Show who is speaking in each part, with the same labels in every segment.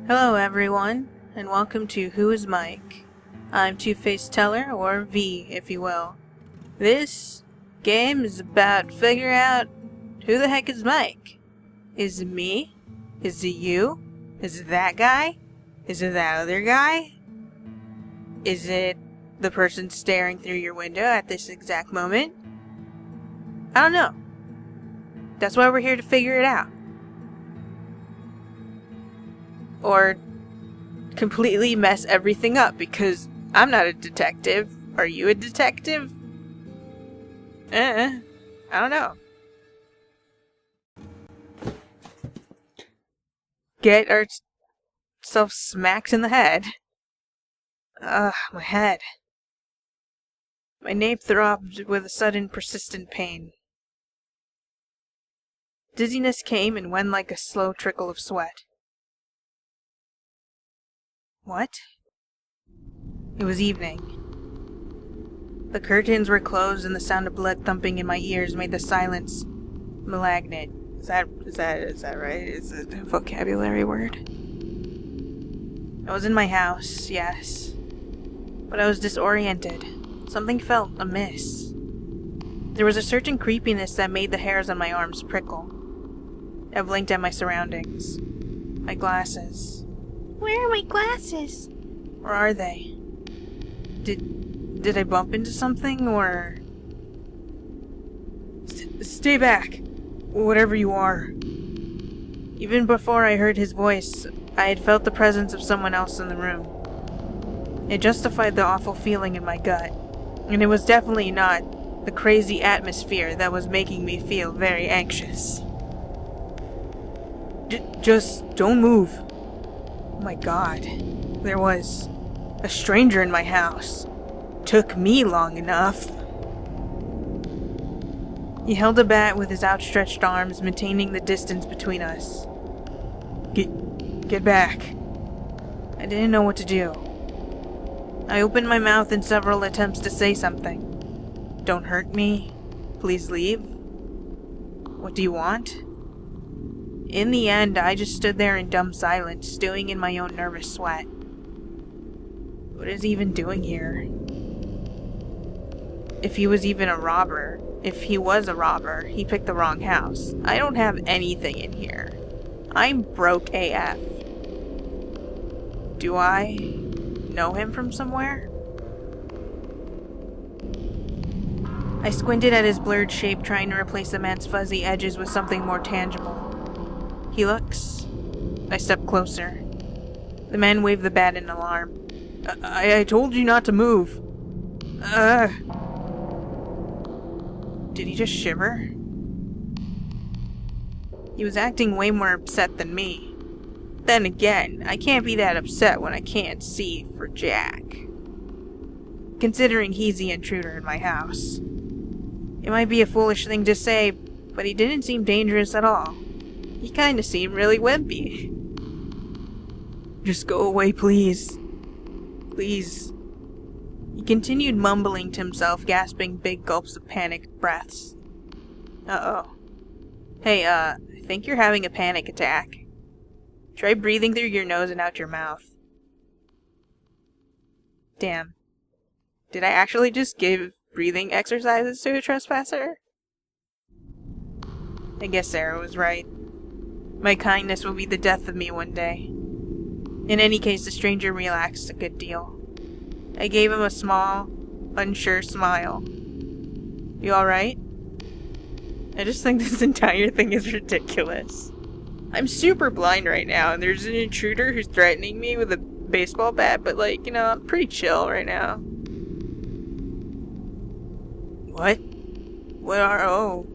Speaker 1: Hello everyone, and welcome to Who is Mike? I'm Two-Faced Teller, or V if you will. This game is about figuring out who the heck is Mike. Is it me? Is it you? Is it that guy? Is it that other guy? Is it the person staring through your window at this exact moment? I don't know. That's why we're here to figure it out. Or completely mess everything up, because I'm not a detective. Are you a detective? I don't know. Get ourselves smacked in the head. Ugh, my head. My nape throbbed with a sudden persistent pain. Dizziness came and went like a slow trickle of sweat. What? It was evening. The curtains were closed and the sound of blood thumping in my ears made the silence malignant. Is that right? Is it a vocabulary word? I was in my house, yes. But I was disoriented. Something felt amiss. There was a certain creepiness that made the hairs on my arms prickle. I blinked at my surroundings. My glasses. Where are my glasses? Where are they? Did I bump into something, or... Stay back! Whatever you are. Even before I heard his voice, I had felt the presence of someone else in the room. It justified the awful feeling in my gut, and it was definitely not the crazy atmosphere that was making me feel very anxious. Just don't move. Oh my god, there was a stranger in my house. Took me long enough. He held a bat with his outstretched arms, maintaining the distance between us. Get back. I didn't know what to do. I opened my mouth in several attempts to say something. Don't hurt me. Please leave. What do you want? In the end, I just stood there in dumb silence, stewing in my own nervous sweat. What is he even doing here? If he was a robber, he picked the wrong house. I don't have anything in here. I'm broke AF. Do I know him from somewhere? I squinted at his blurred shape, trying to replace the man's fuzzy edges with something more tangible. He looks... I stepped closer. The man waved the bat in alarm. I told you not to move. Did he just shiver? He was acting way more upset than me. Then again, I can't be that upset when I can't see for Jack. Considering he's the intruder in my house. It might be a foolish thing to say, but he didn't seem dangerous at all. He kinda seemed really wimpy. Just go away, please. Please. He continued mumbling to himself, gasping big gulps of panicked breaths. Uh-oh. Hey, I think you're having a panic attack. Try breathing through your nose and out your mouth. Damn. Did I actually just give breathing exercises to a trespasser? I guess Sarah was right. My kindness will be the death of me one day. In any case, the stranger relaxed a good deal. I gave him a small, unsure smile. You alright? I just think this entire thing is ridiculous. I'm super blind right now, and there's an intruder who's threatening me with a baseball bat, but I'm pretty chill right now. What? Oh.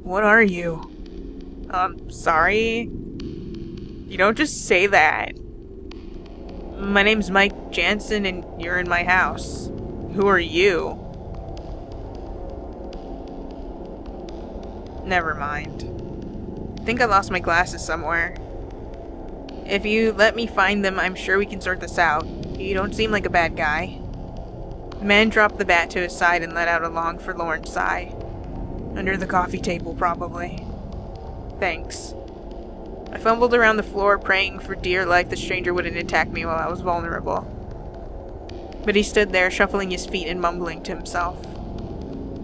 Speaker 1: What are you? Sorry? You don't just say that. My name's Mike Jansen and you're in my house. Who are you? Never mind. I think I lost my glasses somewhere. If you let me find them, I'm sure we can sort this out. You don't seem like a bad guy. The man dropped the bat to his side and let out a long, forlorn sigh. Under the coffee table, probably. Thanks. I fumbled around the floor, praying for dear life the stranger wouldn't attack me while I was vulnerable. But he stood there, shuffling his feet and mumbling to himself.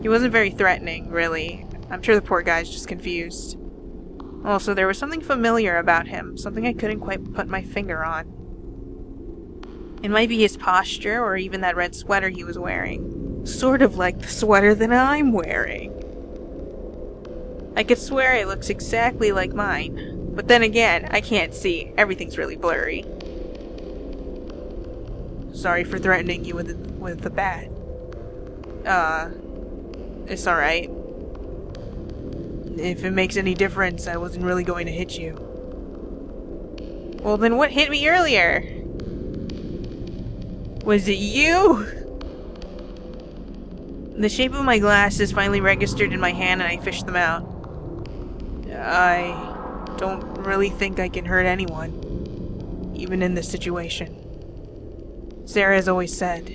Speaker 1: He wasn't very threatening, really. I'm sure the poor guy's just confused. Also, there was something familiar about him, something I couldn't quite put my finger on. It might be his posture, or even that red sweater he was wearing. Sort of like the sweater that I'm wearing. I could swear it looks exactly like mine. But then again, I can't see. Everything's really blurry. Sorry for threatening you with the bat. It's alright. If it makes any difference, I wasn't really going to hit you. Well, then what hit me earlier? Was it you? The shape of my glasses finally registered in my hand and I fished them out. I don't really think I can hurt anyone, even in this situation. Sarah has always said.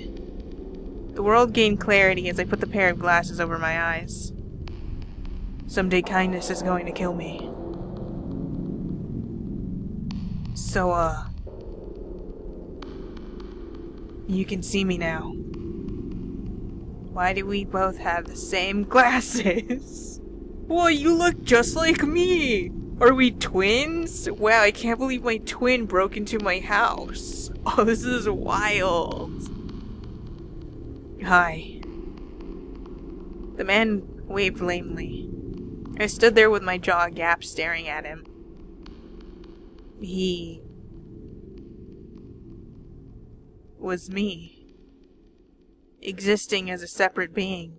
Speaker 1: The world gained clarity as I put the pair of glasses over my eyes. Someday kindness is going to kill me. So, you can see me now. Why do we both have the same glasses? Well, you look just like me! Are we twins? Wow, I can't believe my twin broke into my house. Oh, this is wild. Hi. The man waved lamely. I stood there with my jaw agape staring at him. He was me, existing as a separate being.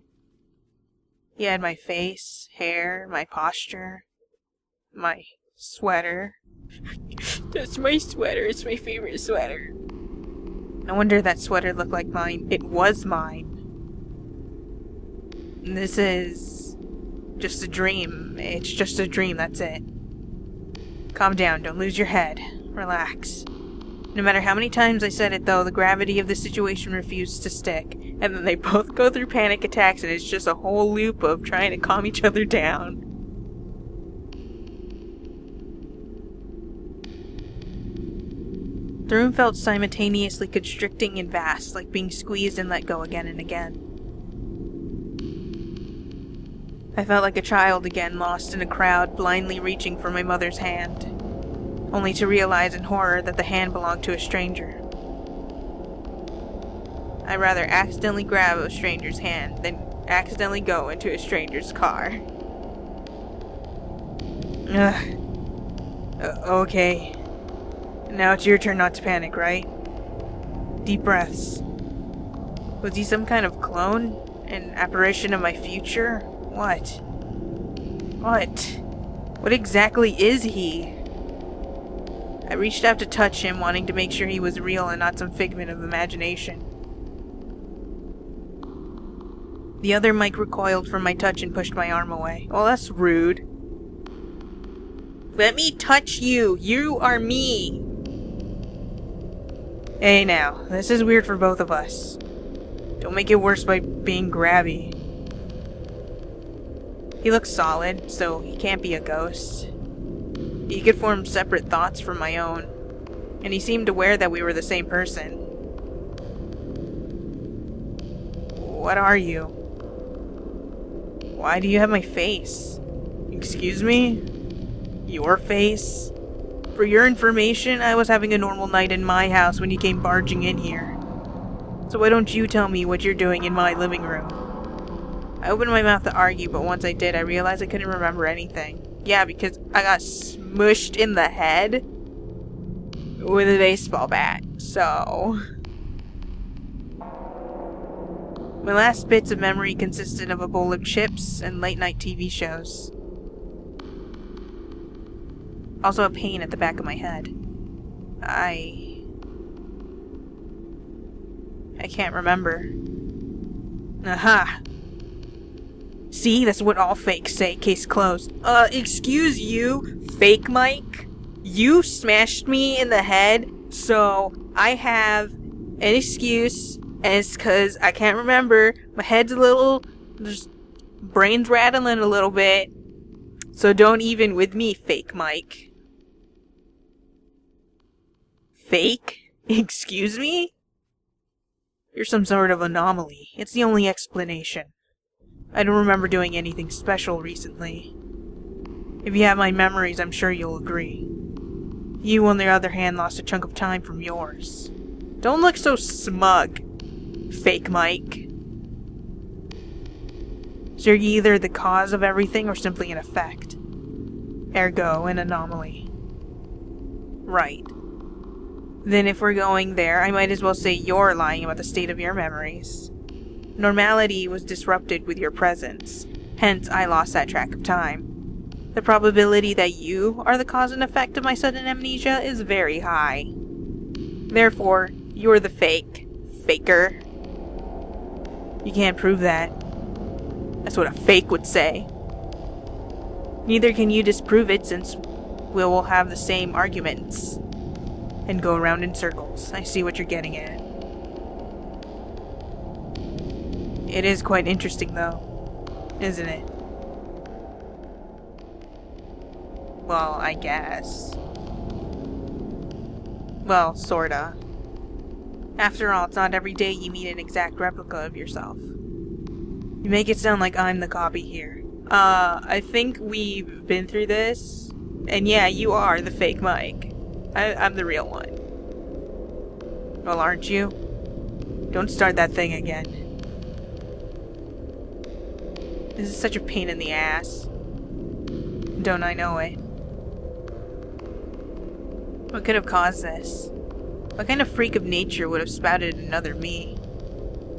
Speaker 1: He had my face, hair, my posture, my sweater. That's my sweater, it's my favorite sweater. No wonder that sweater looked like mine. It was mine. This is just a dream. It's just a dream, that's it. Calm down, don't lose your head. Relax. No matter how many times I said it though, the gravity of the situation refused to stick. And then they both go through panic attacks and it's just a whole loop of trying to calm each other down. The room felt simultaneously constricting and vast, like being squeezed and let go again and again. I felt like a child again, lost in a crowd, blindly reaching for my mother's hand, only to realize in horror that the hand belonged to a stranger. I'd rather accidentally grab a stranger's hand than accidentally go into a stranger's car. Okay. Now it's your turn not to panic, right? Deep breaths. Was he some kind of clone? An apparition of my future? What? What exactly is he? I reached out to touch him, wanting to make sure he was real and not some figment of imagination. The other mic recoiled from my touch and pushed my arm away. Oh, that's rude. Let me touch you! You are me! Hey now, this is weird for both of us. Don't make it worse by being grabby. He looks solid, so he can't be a ghost. He could form separate thoughts from my own, and he seemed aware that we were the same person. What are you? Why do you have my face? Excuse me? Your face? For your information, I was having a normal night in my house when you came barging in here. So why don't you tell me what you're doing in my living room? I opened my mouth to argue, but once I did, I realized I couldn't remember anything. Yeah, because I got smushed in the head with a baseball bat, so... My last bits of memory consisted of a bowl of chips and late-night TV shows. Also a pain at the back of my head. I can't remember. Aha! See, that's what all fakes say. Case closed. Excuse you, fake Mike? You smashed me in the head, so I have an excuse, and it's because I can't remember. My head's a little... just Brain's rattling a little bit. So don't even with me, fake Mike. Fake? Excuse me? You're some sort of anomaly. It's the only explanation. I don't remember doing anything special recently. If you have my memories, I'm sure you'll agree. You, on the other hand, lost a chunk of time from yours. Don't look so smug, fake Mike. So you're either the cause of everything or simply an effect. Ergo, an anomaly. Right. Then if we're going there, I might as well say you're lying about the state of your memories. Normality was disrupted with your presence. Hence, I lost that track of time. The probability that you are the cause and effect of my sudden amnesia is very high. Therefore, you're the faker. You can't prove that. That's what a fake would say. Neither can you disprove it, since we will have the same arguments and go around in circles. I see what you're getting at. It is quite interesting, though, isn't it? Well, I guess. Well, sorta. After all, it's not every day you meet an exact replica of yourself. You make it sound like I'm the copy here. I think we've been through this. And yeah, you are the fake Mike. I'm the real one. Well, aren't you? Don't start that thing again. This is such a pain in the ass. Don't I know it? What could have caused this? What kind of freak of nature would have spouted another me?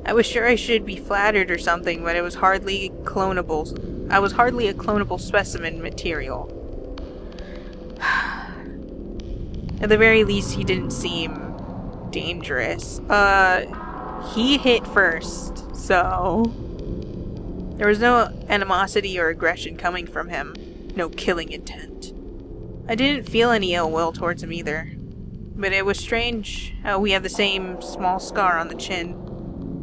Speaker 1: I was sure I should be flattered or something, but it was hardly clonable. I was hardly a clonable specimen material. At the very least, he didn't seem dangerous. He hit first, so there was no animosity or aggression coming from him. No killing intent. I didn't feel any ill will towards him either. But it was strange how we have the same small scar on the chin,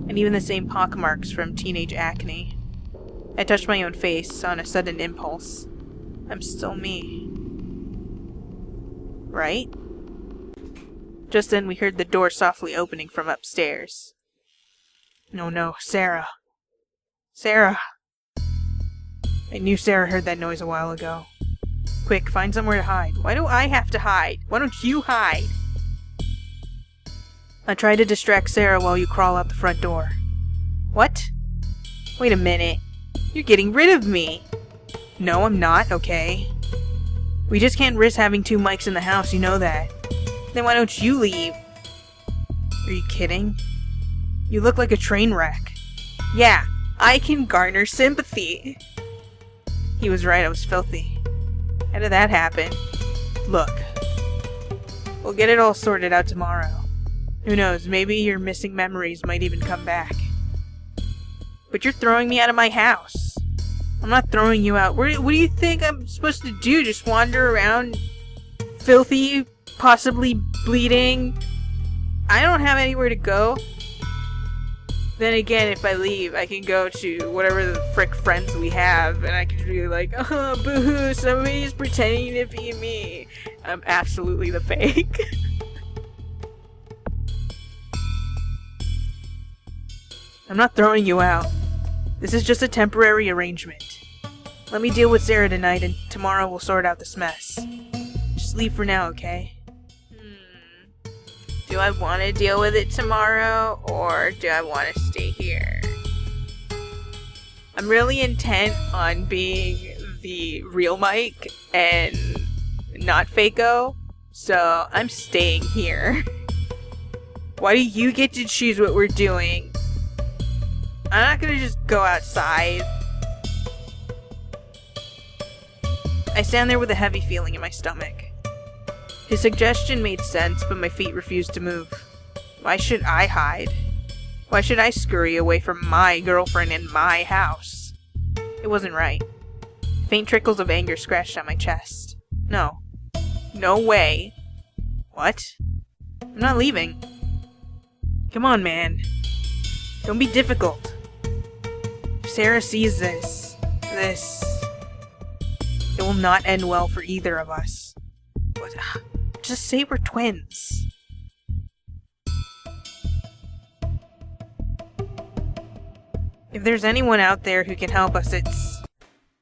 Speaker 1: and even the same pockmarks from teenage acne. I touched my own face on a sudden impulse. I'm still me. Right? Just then we heard the door softly opening from upstairs. No, Sarah. Sarah! I knew Sarah heard that noise a while ago. Quick, find somewhere to hide. Why do I have to hide? Why don't you hide? I try to distract Sarah while you crawl out the front door. What? Wait a minute. You're getting rid of me. No, I'm not, okay? We just can't risk having two mics in the house, you know that. Then why don't you leave? Are you kidding? You look like a train wreck. Yeah, I can garner sympathy. He was right, I was filthy. How did that happen? Look. We'll get it all sorted out tomorrow. Who knows, maybe your missing memories might even come back. But you're throwing me out of my house. I'm not throwing you out. What do you think I'm supposed to do? Just wander around filthy, possibly bleeding? I don't have anywhere to go. Then again, if I leave, I can go to whatever the frick friends we have, and I can be like, oh, boo-hoo, somebody's pretending to be me. I'm absolutely the fake. I'm not throwing you out. This is just a temporary arrangement. Let me deal with Sarah tonight, and tomorrow we'll sort out this mess. Just leave for now, okay? Do I want to deal with it tomorrow, or do I want to stay here? I'm really intent on being the real Mike and not Fako, so I'm staying here. Why do you get to choose what we're doing? I'm not gonna just go outside. I stand there with a heavy feeling in my stomach. His suggestion made sense, but my feet refused to move. Why should I hide? Why should I scurry away from my girlfriend in my house? It wasn't right. Faint trickles of anger scratched on my chest. No. No way. What? I'm not leaving. Come on, man. Don't be difficult. If Sarah sees this, This... It will not end well for either of us. Just say we're twins. If there's anyone out there who can help us, it's...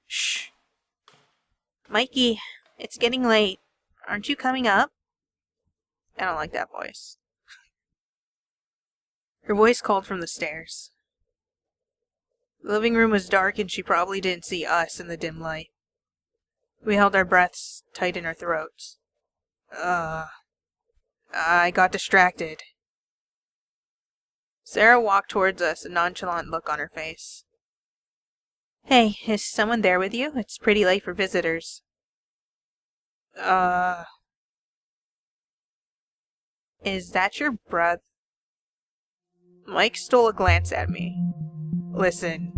Speaker 1: Shh. Mikey, it's getting late. Aren't you coming up? I don't like that voice. Her voice called from the stairs. The living room was dark and she probably didn't see us in the dim light. We held our breaths tight in our throats. I got distracted. Sarah walked towards us, a nonchalant look on her face. Hey, is someone there with you? It's pretty late for visitors. Is that your brother? Mike stole a glance at me. Listen,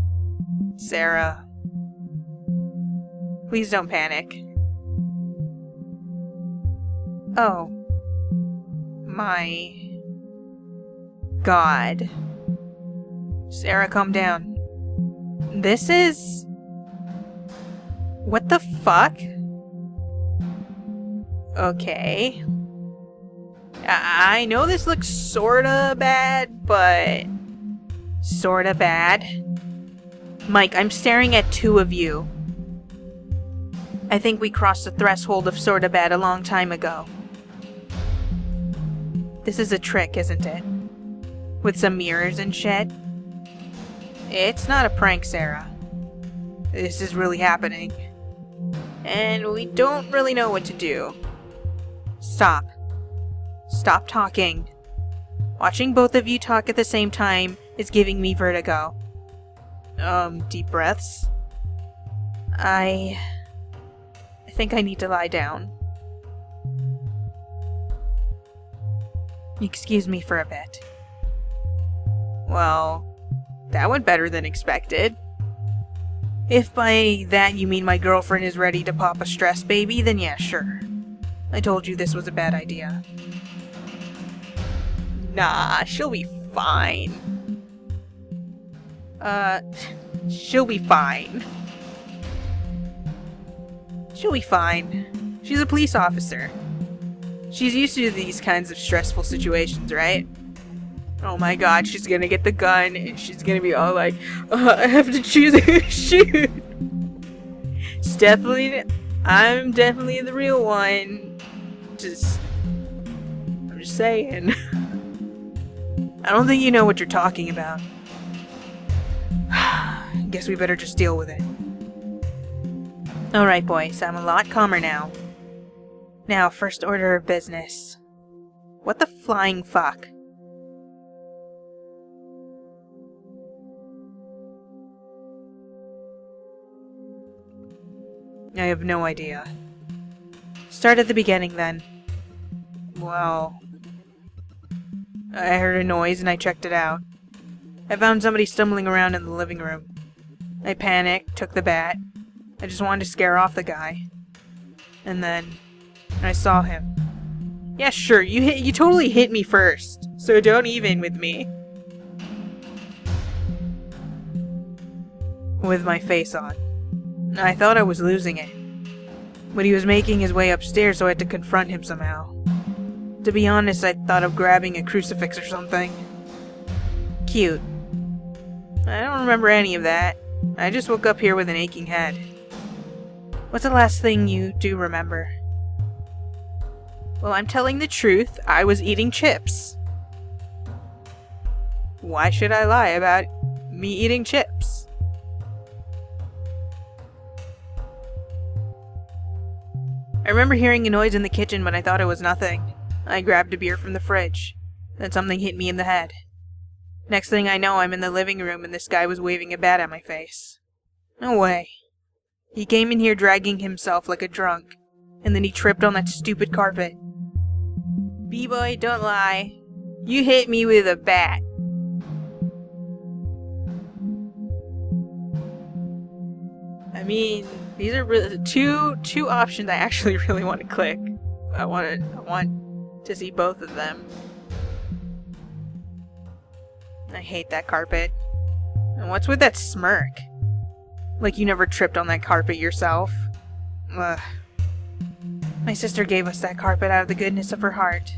Speaker 1: Sarah. Please don't panic. Oh. My... God. Sarah, calm down. This is... What the fuck? Okay. I know this looks sorta bad, but... Sorta bad. Mike, I'm staring at two of you. I think we crossed the threshold of sorta bad a long time ago. This is a trick, isn't it? With some mirrors and shit? It's not a prank, Sarah. This is really happening. And we don't really know what to do. Stop. Stop talking. Watching both of you talk at the same time is giving me vertigo. Deep breaths. I think I need to lie down. Excuse me for a bit. Well, that went better than expected. If by that you mean my girlfriend is ready to pop a stress baby, then yeah, sure. I told you this was a bad idea. Nah, she'll be fine. She'll be fine. She'll be fine. She's a police officer. She's used to these kinds of stressful situations, right? Oh my god, she's gonna get the gun and she's gonna be all like, I have to choose who to shoot. I'm definitely the real one. I'm just saying. I don't think you know what you're talking about. Guess we better just deal with it. Alright boys, I'm a lot calmer now. Now, first order of business. What the flying fuck? I have no idea. Start at the beginning then. Well... I heard a noise and I checked it out. I found somebody stumbling around in the living room. I panicked, took the bat. I just wanted to scare off the guy. And then... I saw him. Yeah, sure, you totally hit me first. So don't even with me. With my face on. I thought I was losing it. But he was making his way upstairs, so I had to confront him somehow. To be honest, I thought of grabbing a crucifix or something. Cute. I don't remember any of that. I just woke up here with an aching head. What's the last thing you do remember? Well, I'm telling the truth. I was eating chips. Why should I lie about me eating chips? I remember hearing a noise in the kitchen, but I thought it was nothing. I grabbed a beer from the fridge. Then something hit me in the head. Next thing I know, I'm in the living room and this guy was waving a bat at my face. No way. He came in here dragging himself like a drunk, and then he tripped on that stupid carpet. B-boy, don't lie. You hit me with a bat. I mean, these are really two options I actually really want to click. I want to see both of them. I hate that carpet. And what's with that smirk? Like you never tripped on that carpet yourself. Ugh. My sister gave us that carpet out of the goodness of her heart.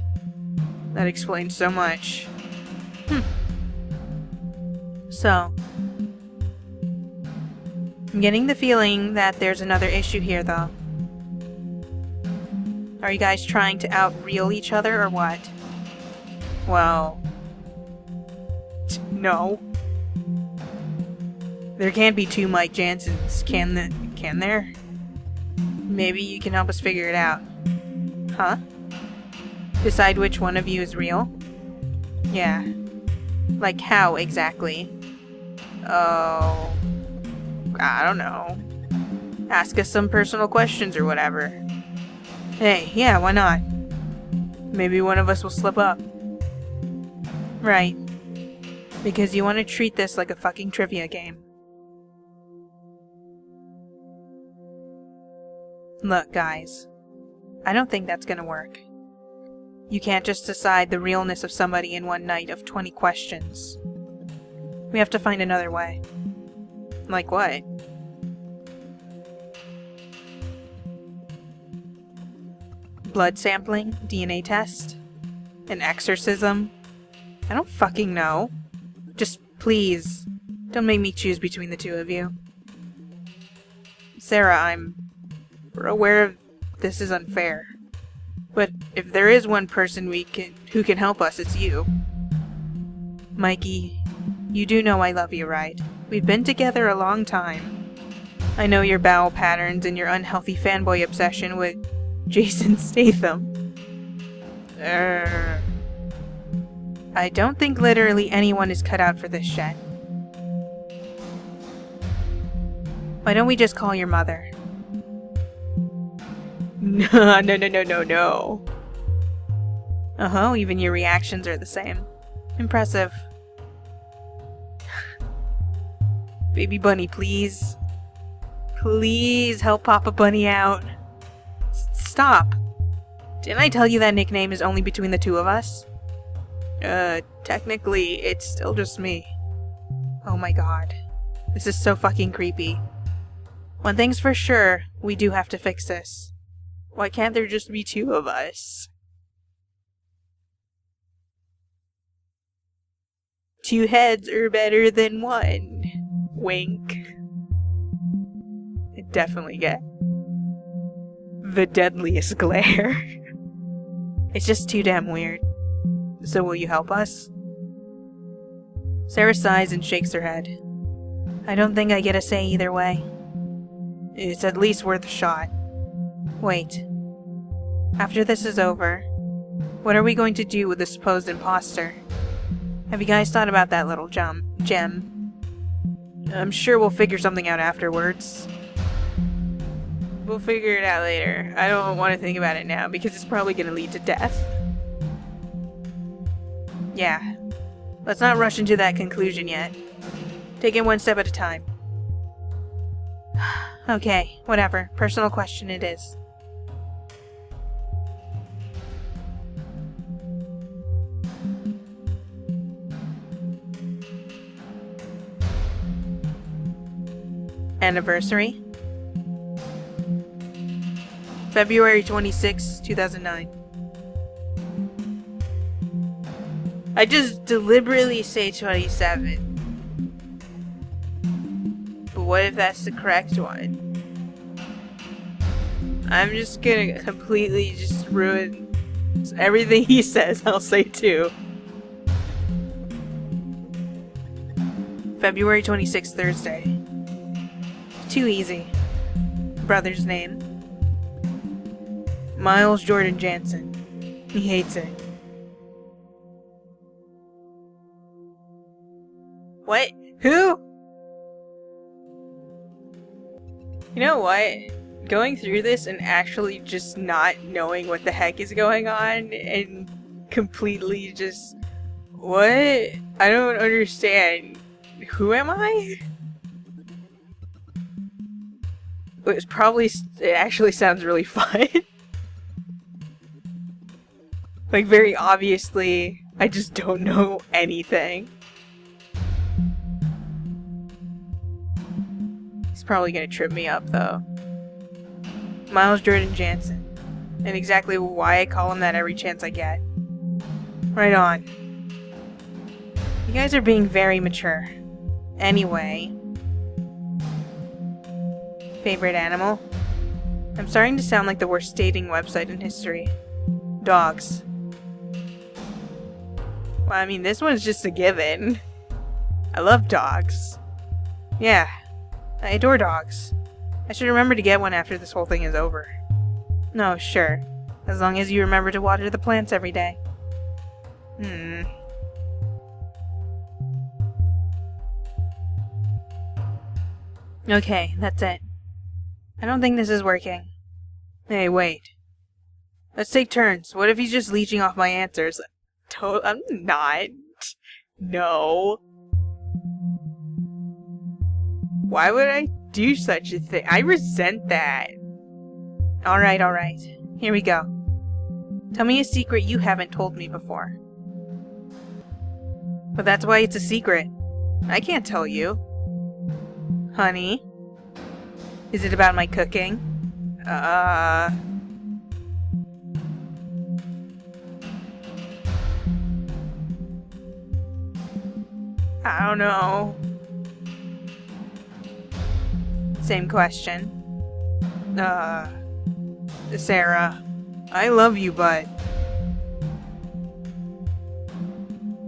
Speaker 1: That explains so much. So, I'm getting the feeling that there's another issue here, though. Are you guys trying to out-real each other, or what? Well... no. There can't be two Mike Jansons, can there? Maybe you can help us figure it out. Huh? Decide which one of you is real? Yeah. Like how, exactly? Oh... I don't know. Ask us some personal questions or whatever. Hey, yeah, why not? Maybe one of us will slip up. Right. Because you want to treat this like a fucking trivia game. Look, guys. I don't think that's gonna work. You can't just decide the realness of somebody in one night of 20 questions. We have to find another way. Like what? Blood sampling? DNA test? An exorcism? I don't fucking know. Just please, don't make me choose between the two of you. Sarah, we're aware of this is unfair. But if there is one person who can help us, it's you. Mikey, you do know I love you, right? We've been together a long time. I know your bowel patterns and your unhealthy fanboy obsession with Jason Statham. I don't think literally anyone is cut out for this shit. Why don't we just call your mother? No. Uh-huh, even your reactions are the same. Impressive. Baby Bunny, please. Please help Papa Bunny out. Stop. Didn't I tell you that nickname is only between the two of us? Technically, it's still just me. Oh my god. This is so fucking creepy. One thing's for sure, we do have to fix this. Why can't there just be two of us? Two heads are better than one. Wink. I definitely get the deadliest glare. It's just too damn weird. So will you help us? Sarah sighs and shakes her head. I don't think I get a say either way. It's at least worth a shot. Wait. After this is over, what are we going to do with the supposed imposter? Have you guys thought about that little gem? I'm sure we'll figure something out afterwards. We'll figure it out later. I don't want to think about it now because it's probably going to lead to death. Yeah. Let's not rush into that conclusion yet. Take it one step at a time. Okay, whatever. Personal question it is. Anniversary? February 26, 2009. I just deliberately say 27. But what if that's the correct one? I'm just gonna completely just ruin everything he says, I'll say too. February 26th, Thursday. Too easy. Brother's name. Miles Jordan Jansen. He hates it. What? Who? You know what? Going through this and actually just not knowing what the heck is going on and completely just... What? I don't understand. Who am I? It actually sounds really fun. Like, very obviously, I just don't know anything. He's probably gonna trip me up, though. Miles Jordan Jansen. And exactly why I call him that every chance I get. Right on. You guys are being very mature. Anyway. Favorite animal? I'm starting to sound like the worst dating website in history. Dogs. Well, I mean, this one's just a given. I love dogs. Yeah, I adore dogs. I should remember to get one after this whole thing is over. No, sure. As long as you remember to water the plants every day. Okay, that's it. I don't think this is working. Hey, wait. Let's take turns. What if he's just leeching off my answers? I'm not. No. Why would I do such a thing? I resent that. Alright. Here we go. Tell me a secret you haven't told me before. But that's why it's a secret. I can't tell you. Honey? Is it about my cooking? I don't know. Same question. Sarah, I love you, but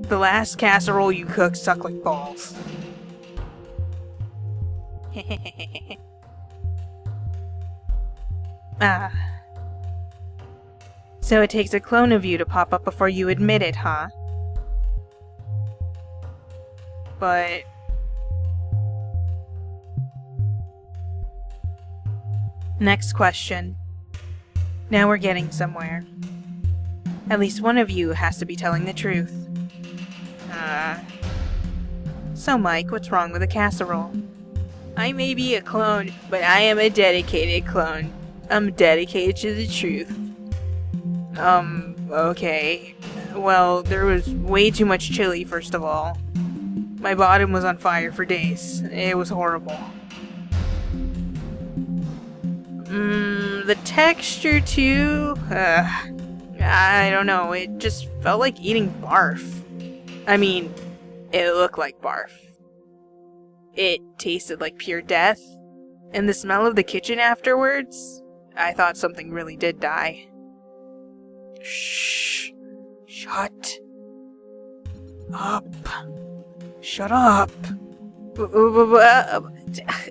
Speaker 1: the last casserole you cooked sucked like balls. So it takes a clone of you to pop up before you admit it, huh? But next question. Now we're getting somewhere. At least one of you has to be telling the truth. So Mike, what's wrong with a casserole? I may be a clone, but I am a dedicated clone. I'm dedicated to the truth. Okay. Well, there was way too much chili, first of all. My bottom was on fire for days. It was horrible. The texture too? I don't know. It just felt like eating barf. I mean, it looked like barf. It tasted like pure death. And the smell of the kitchen afterwards, I thought something really did die. Shh. Shut up. Shut up.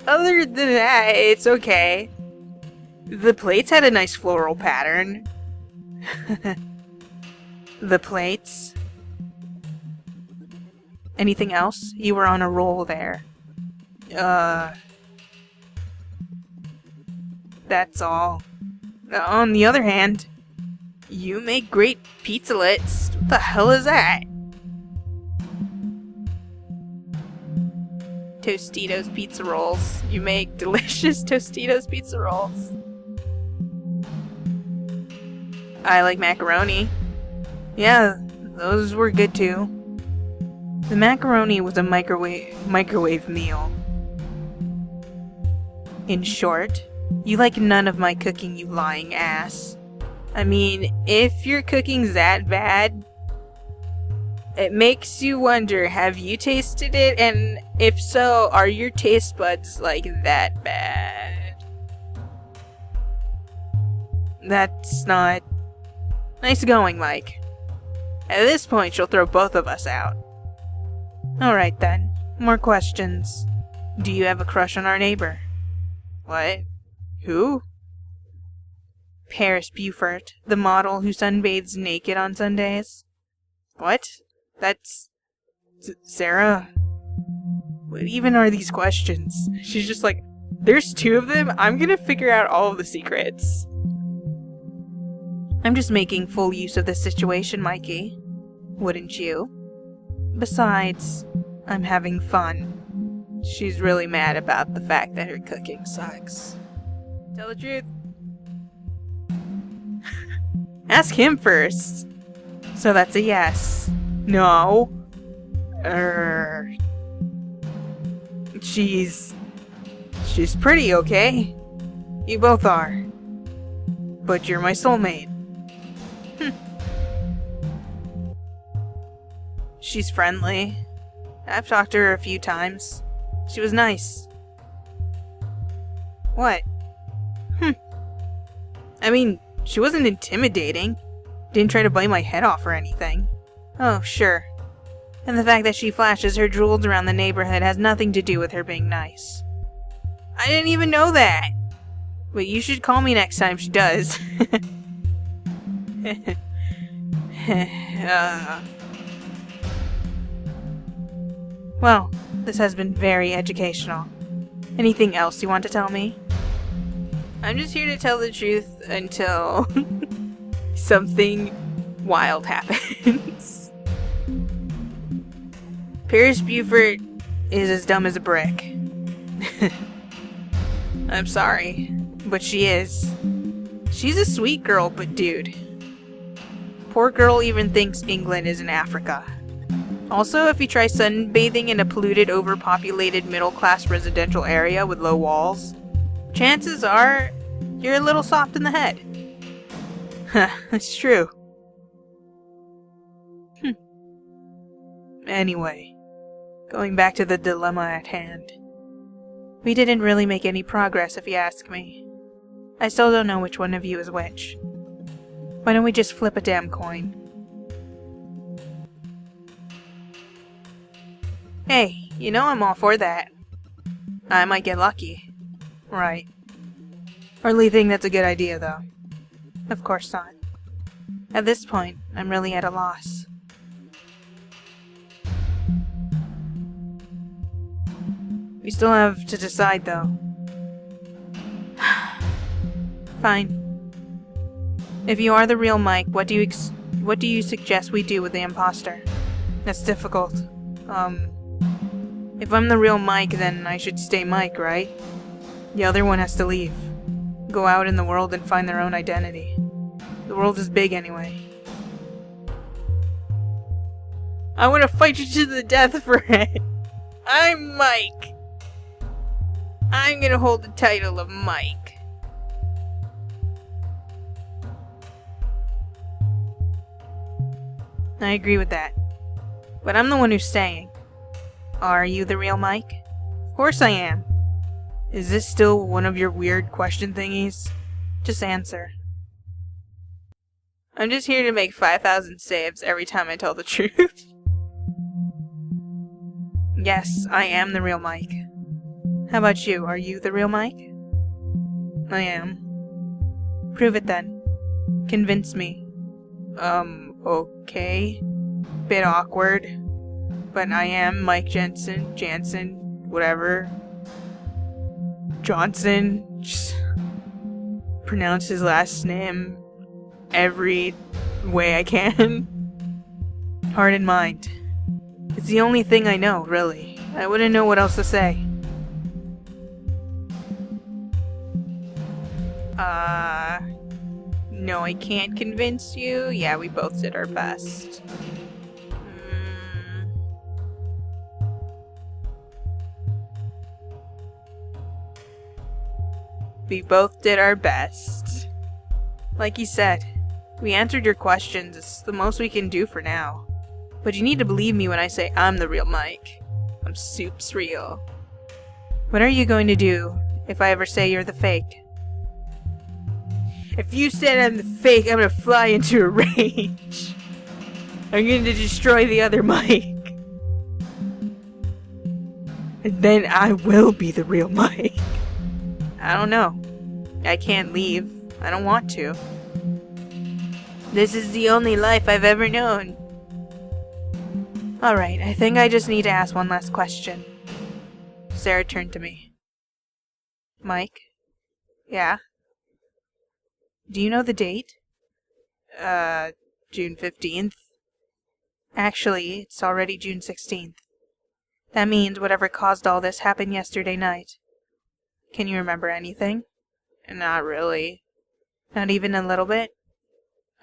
Speaker 1: Other than that, it's okay. The plates had a nice floral pattern. The plates. Anything else? You were on a roll there. That's all. On the other hand, you make great pizzalets. What the hell is that? Tostitos pizza rolls. You make delicious Tostitos pizza rolls. I like macaroni. Yeah, those were good too. The macaroni was a microwave meal. In short, you like none of my cooking, you lying ass. I mean, if your cooking's that bad, it makes you wonder, have you tasted it? And if so, are your taste buds like that bad? That's not... Nice going, Mike. At this point, she'll throw both of us out. Alright then. More questions. Do you have a crush on our neighbor? What? Who? Paris Beaufort, the model who sunbathes naked on Sundays. What? That's... Sarah? What even are these questions? She's just like, there's two of them? I'm gonna figure out all of the secrets. I'm just making full use of this situation, Mikey. Wouldn't you? Besides, I'm having fun. She's really mad about the fact that her cooking sucks. Tell the truth. Ask him first. So that's a yes. No. She's She's pretty, okay? You both are. But you're my soulmate. She's friendly. I've talked to her a few times. She was nice. What? I mean, she wasn't intimidating. Didn't try to bite my head off or anything. Oh, sure. And the fact that she flashes her jewels around the neighborhood has nothing to do with her being nice. I didn't even know that! But you should call me next time she does. Well, this has been very educational. Anything else you want to tell me? I'm just here to tell the truth until something wild happens. Paris Buford is as dumb as a brick. I'm sorry, but she is. She's a sweet girl, but dude. Poor girl even thinks England is in Africa. Also, if you try sunbathing in a polluted, overpopulated, middle-class residential area with low walls, chances are you're a little soft in the head. Huh, that's true. Anyway, going back to the dilemma at hand. We didn't really make any progress, if you ask me. I still don't know which one of you is which. Why don't we just flip a damn coin? Hey, you know I'm all for that. I might get lucky. Right. Hardly think that's a good idea, though. Of course not. At this point, I'm really at a loss. We still have to decide, though. Fine. If you are the real Mike, what do you suggest we do with the imposter? That's difficult. If I'm the real Mike, then I should stay Mike, right? The other one has to leave. Go out in the world and find their own identity. The world is big anyway. I want to fight you to the death for it. I'm Mike. I'm gonna hold the title of Mike. I agree with that. But I'm the one who's staying. Are you the real Mike? Of course I am. Is this still one of your weird question thingies? Just answer. I'm just here to make 5,000 saves every time I tell the truth. Yes, I am the real Mike. How about you? Are you the real Mike? I am. Prove it then. Convince me. Okay. Bit awkward. But I am Mike Jansen, whatever. Johnson. Just pronounce his last name every way I can. Heart and mind. It's the only thing I know, really. I wouldn't know what else to say. No, I can't convince you. Yeah, we both did our best. We both did our best. Like you said, we answered your questions. It's the most we can do for now. But you need to believe me when I say I'm the real Mike. I'm soups real. What are you going to do if I ever say you're the fake? If you said I'm the fake, I'm gonna fly into a rage. I'm going to destroy the other Mike. And then I will be the real Mike. I don't know. I can't leave. I don't want to. This is the only life I've ever known. Alright, I think I just need to ask one last question. Sarah turned to me. Mike? Yeah? Do you know the date? June 15th? Actually, it's already June 16th. That means whatever caused all this happened yesterday night. Can you remember anything? Not really. Not even a little bit?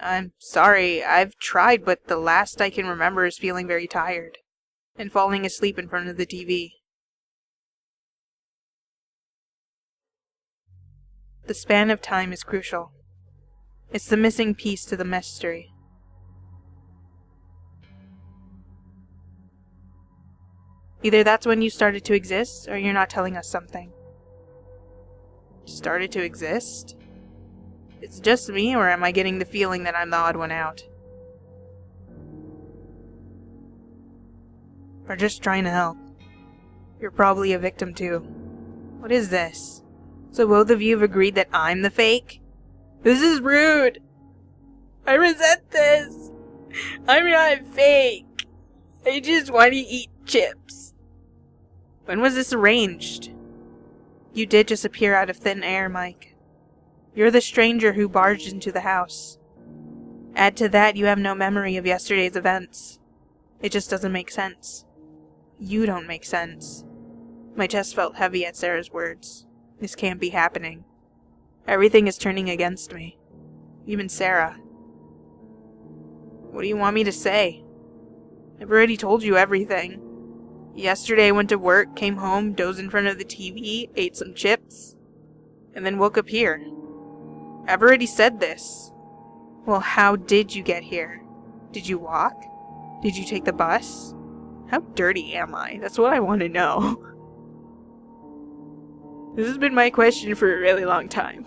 Speaker 1: I'm sorry, I've tried, but the last I can remember is feeling very tired and falling asleep in front of the TV. The span of time is crucial. It's the missing piece to the mystery. Either that's when you started to exist, or you're not telling us something. Started to exist? It's just me, or am I getting the feeling that I'm the odd one out? Or just trying to help. You're probably a victim too. What is this? So both of you have agreed that I'm the fake? This is rude! I resent this! I'm not fake! I just want to eat chips. When was this arranged? You did just appear out of thin air, Mike. You're the stranger who barged into the house. Add to that, you have no memory of yesterday's events. It just doesn't make sense. You don't make sense. My chest felt heavy at Sarah's words. This can't be happening. Everything is turning against me. Even Sarah. What do you want me to say? I've already told you everything. Yesterday I went to work, came home, dozed in front of the TV, ate some chips, and then woke up here. I've already said this. Well, how did you get here? Did you walk? Did you take the bus? How dirty am I? That's what I want to know. This has been my question for a really long time.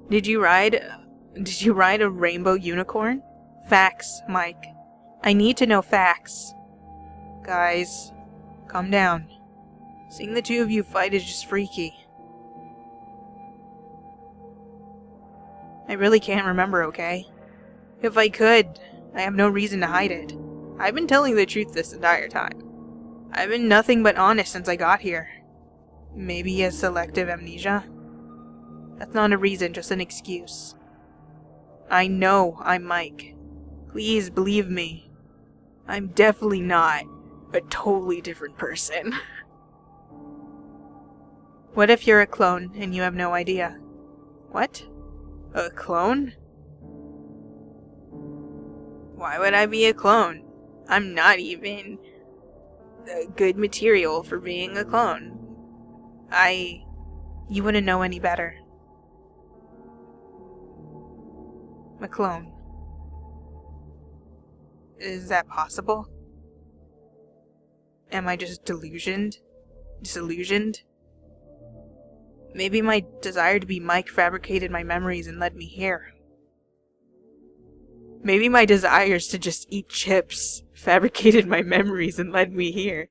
Speaker 1: Did you ride a rainbow unicorn? Facts, Mike. I need to know facts. Guys, calm down. Seeing the two of you fight is just freaky. I really can't remember, okay? If I could, I have no reason to hide it. I've been telling the truth this entire time. I've been nothing but honest since I got here. Maybe he has selective amnesia? That's not a reason, just an excuse. I know I'm Mike. Please believe me. I'm definitely not a totally different person. What if you're a clone and you have no idea? What? A clone? Why would I be a clone? I'm not even good material for being a clone. You wouldn't know any better. A clone. Is that possible? Am I just disillusioned? Maybe my desire to be Mike fabricated my memories and led me here. Maybe my desires to just eat chips fabricated my memories and led me here.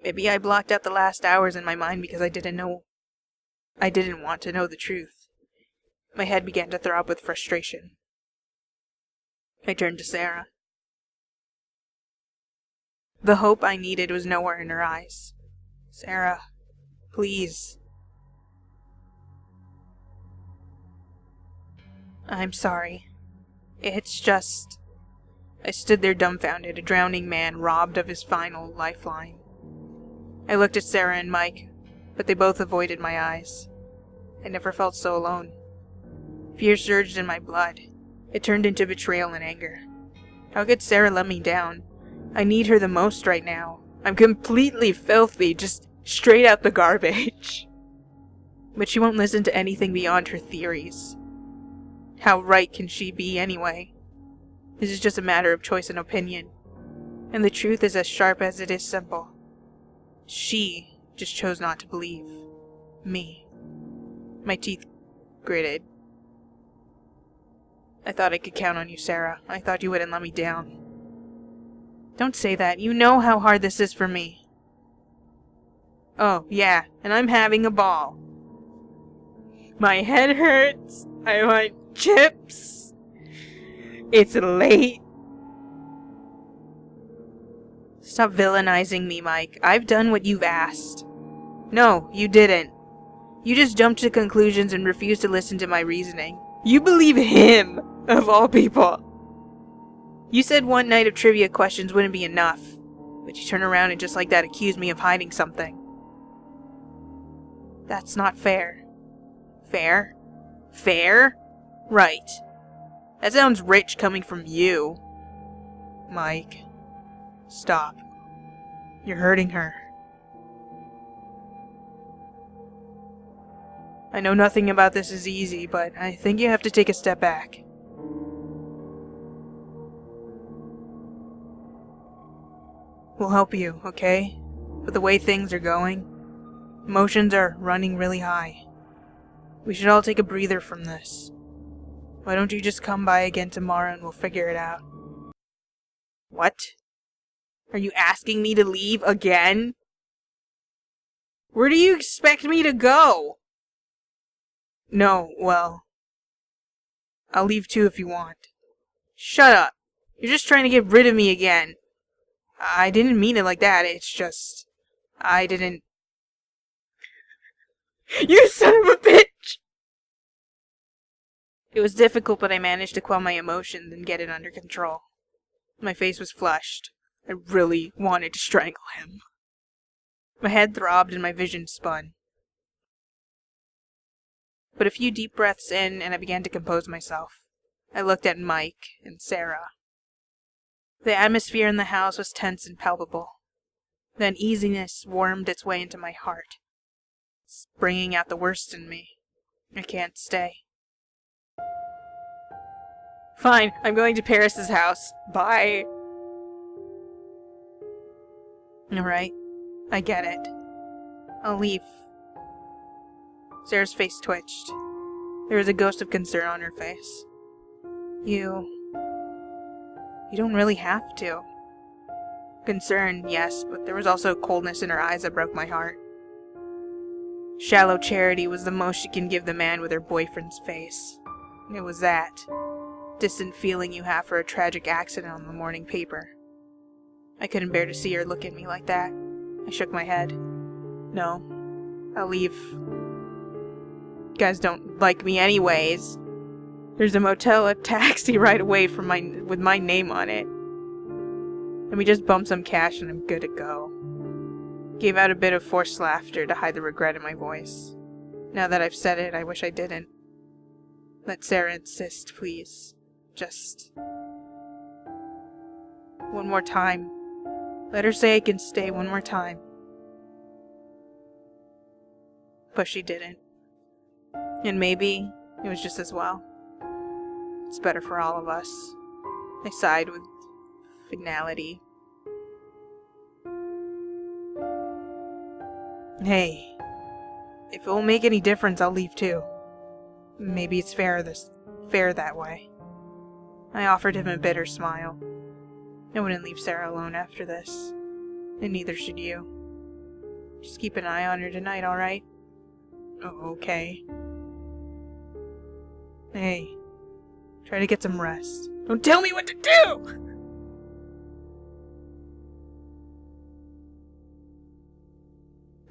Speaker 1: Maybe I blocked out the last hours in my mind because I didn't want to know the truth. My head began to throb with frustration. I turned to Sarah. The hope I needed was nowhere in her eyes. Sarah, please. I'm sorry. It's just... I stood there dumbfounded, a drowning man robbed of his final lifeline. I looked at Sarah and Mike, but they both avoided my eyes. I never felt so alone. Fear surged in my blood. It turned into betrayal and anger. How could Sarah let me down? I need her the most right now. I'm completely filthy, just straight out the garbage. But she won't listen to anything beyond her theories. How right can she be anyway? This is just a matter of choice and opinion. And the truth is as sharp as it is simple. She just chose not to believe me. My teeth gritted. I thought I could count on you, Sarah. I thought you wouldn't let me down. Don't say that. You know how hard this is for me. Oh, yeah, and I'm having a ball. My head hurts. I want chips. It's late. Stop villainizing me, Mike. I've done what you've asked. No, you didn't. You just jumped to conclusions and refused to listen to my reasoning. You believe him, of all people. You said one night of trivia questions wouldn't be enough, but you turn around and just like that accuse me of hiding something. That's not fair. Fair? Fair? Right. That sounds rich coming from you. Mike, stop. You're hurting her. I know nothing about this is easy, but I think you have to take a step back. We'll help you, okay? But the way things are going, emotions are running really high. We should all take a breather from this. Why don't you just come by again tomorrow and we'll figure it out? What? Are you asking me to leave again? Where do you expect me to go? No, well, I'll leave too if you want. Shut up. You're just trying to get rid of me again. I didn't mean it like that, it's just... I didn't... You son of a bitch! It was difficult, but I managed to quell my emotions and get it under control. My face was flushed. I really wanted to strangle him. My head throbbed and my vision spun. But a few deep breaths in, and I began to compose myself. I looked at Mike and Sarah. The atmosphere in the house was tense and palpable. The uneasiness wormed its way into my heart. It's bringing out the worst in me. I can't stay. Fine, I'm going to Paris's house. Bye. Alright, I get it. I'll leave. Sarah's face twitched. There was a ghost of concern on her face. You don't really have to. Concern, yes, but there was also coldness in her eyes that broke my heart. Shallow charity was the most she can give the man with her boyfriend's face. It was that distant feeling you have for a tragic accident on the morning paper. I couldn't bear to see her look at me like that. I shook my head. No, I'll leave. You guys don't like me anyways. There's a motel, a taxi right away from with my name on it. Let me just bump some cash and I'm good to go. Gave out a bit of forced laughter to hide the regret in my voice. Now that I've said it, I wish I didn't. Let Sarah insist, please. Just... one more time. Let her say I can stay one more time. But she didn't. And maybe it was just as well. It's better for all of us. I sighed with finality. Hey, if it won't make any difference, I'll leave too. Maybe it's fair that way. I offered him a bitter smile. I wouldn't leave Sarah alone after this, and neither should you. Just keep an eye on her tonight, alright? Oh, okay. Hey, try to get some rest. Don't tell me what to do!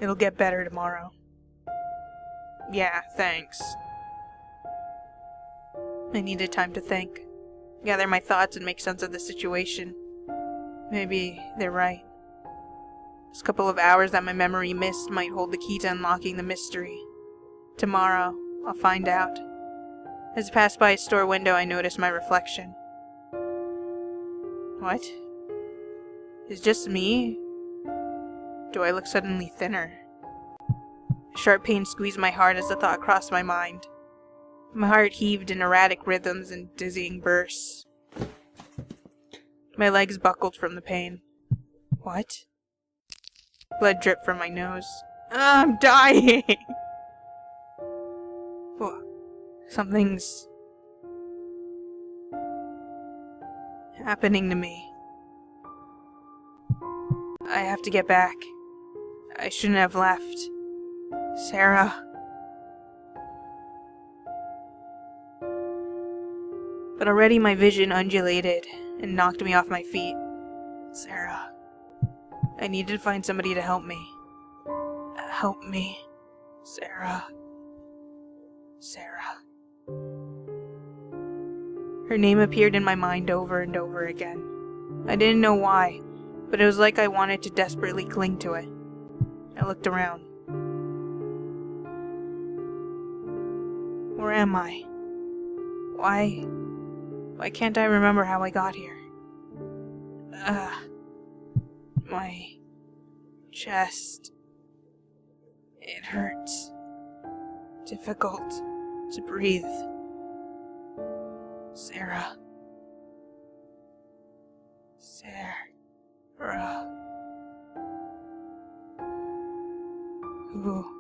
Speaker 1: It'll get better tomorrow. Yeah, thanks. I needed time to think, gather my thoughts and make sense of the situation. Maybe they're right. This couple of hours that my memory missed might hold the key to unlocking the mystery. Tomorrow, I'll find out. As I passed by a store window, I noticed my reflection. What? Is it just me? Do I look suddenly thinner? A sharp pain squeezed my heart as the thought crossed my mind. My heart heaved in erratic rhythms and dizzying bursts. My legs buckled from the pain. What? Blood dripped from my nose. I'm dying! Something's happening to me. I have to get back. I shouldn't have left. Sarah. But already my vision undulated and knocked me off my feet. Sarah. I needed to find somebody to help me. Help me. Sarah. Sarah. Her name appeared in my mind over and over again. I didn't know why, but it was like I wanted to desperately cling to it. I looked around. Where am I? Why can't I remember how I got here? My chest. It hurts. difficult to breathe. Sarah. Who